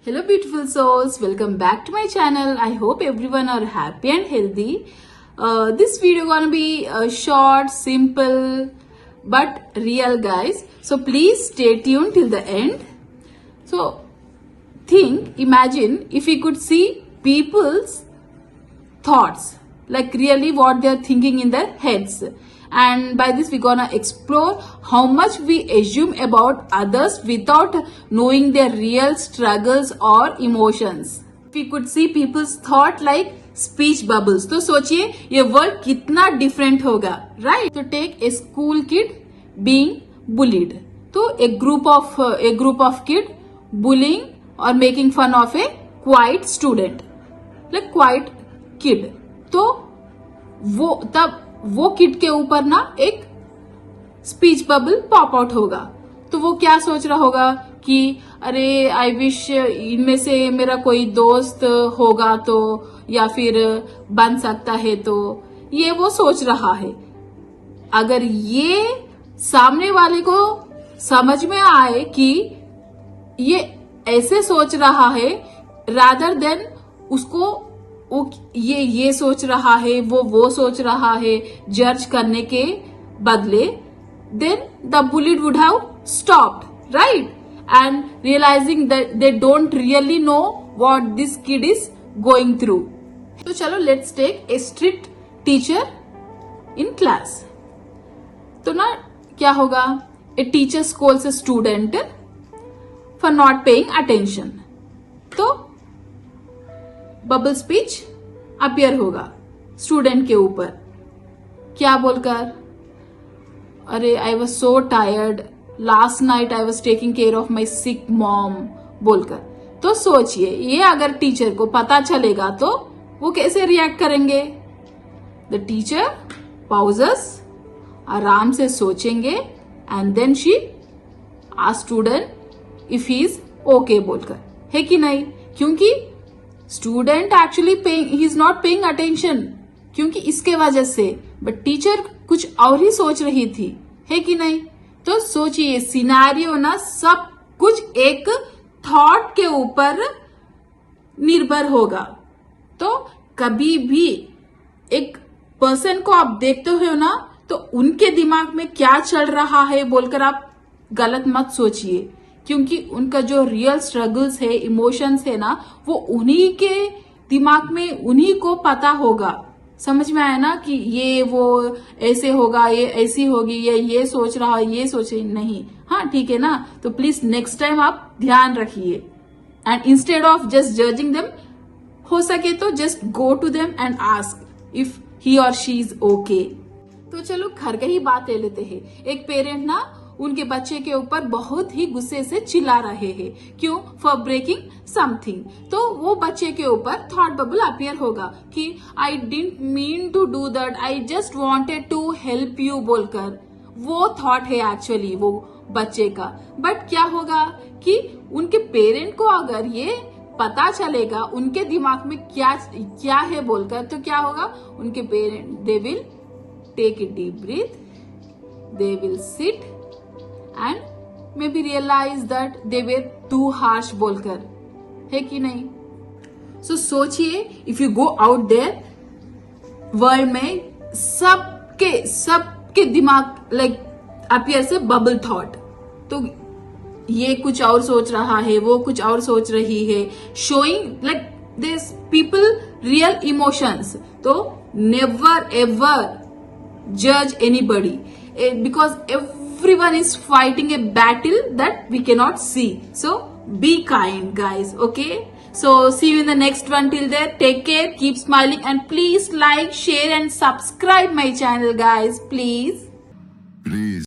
Hello beautiful souls, welcome back to my channel. I hope everyone are happy and healthy. This video gonna be short, simple but real guys. So please stay tuned till the end. So imagine if we could see people's thoughts, like really what they are thinking in their heads. And by this we're gonna explore how much we assume about others without knowing their real struggles or emotions. We could see people's thought like speech bubbles. तो सोचिए ये word कितना different होगा, right? तो take a school kid being bullied. तो a group of kid bullying or making fun of a quiet student, like quiet kid. तो वो kid के ऊपर ना एक स्पीच बबल पॉप आउट होगा. तो वो क्या सोच रहा होगा कि अरे आई विश इनमें से मेरा कोई दोस्त होगा तो, या फिर बन सकता है तो, ये वो सोच रहा है. अगर ये सामने वाले को समझ में आए कि ये ऐसे सोच रहा है, रादर देन उसको ये सोच रहा है, वो सोच रहा है, जज करने के बदले, then the bullied would have stopped, right? And realizing that they don't really know what this kid is going through. तो चलो let's take a strict teacher in class. तो ना क्या होगा? A teacher scolds a student for not paying attention. तो bubble speech appear होगा student के ऊपर. क्या बोलकर? अरे I was so tired, last night I was taking care of my sick mom बोलकर. तो सोचिए ये अगर टीचर को पता चलेगा तो वो कैसे रिएक्ट करेंगे? द टीचर पाउजेस, आराम से सोचेंगे, and then she ask student if he is okay बोलकर. है कि नहीं? क्योंकि student actually he is not paying attention, क्योंकि इसके वजह से, बट टीचर कुछ और ही सोच रही थी. है कि नहीं? तो सोचिए सिनेरियो ना सब कुछ एक थॉट के ऊपर निर्भर होगा. तो कभी भी एक पर्सन को आप देखते हो ना, तो उनके दिमाग में क्या चल रहा है बोलकर आप गलत मत सोचिए, क्योंकि उनका जो रियल स्ट्रगल्स है, इमोशंस है ना, वो उन्हीं के दिमाग में उन्हीं को पता होगा. समझ में आया ना कि ये वो ऐसे होगा, ये ऐसी होगी, ये सोच रहा है, ये सोच नहीं. हाँ ठीक है ना? तो प्लीज नेक्स्ट टाइम आप ध्यान रखिए, and instead of just judging them, हो सके तो just go to them and ask if he और शी इज ओके. तो चलो घर का ही बात ले लेते हैं. एक पेरेंट ना उनके बच्चे के ऊपर बहुत ही गुस्से से चिल्ला रहे हैं. क्यों? For breaking something. तो वो बच्चे के ऊपर थॉट बबल अपियर होगा कि I didn't mean to do that, I just wanted to help you बोलकर. वो थॉट है एक्चुअली वो बच्चे का. बट क्या होगा कि उनके पेरेंट को अगर ये पता चलेगा उनके दिमाग में क्या है बोलकर, तो क्या होगा? उनके parent they will take a deep breath, they will sit and maybe realize that they were too harsh बोलकर. है कि नहीं? So सोचिए if you go out there world में सबके दिमाग like appear से बबल थॉट. तो ये कुछ और सोच रहा है, वो कुछ और सोच रही है, showing like this people real emotions. तो never ever judge anybody because everyone is fighting a battle that we cannot see. So be kind guys, okay? So see you in the next one. Till there, take care, keep smiling, and please like, share and subscribe my channel guys, please.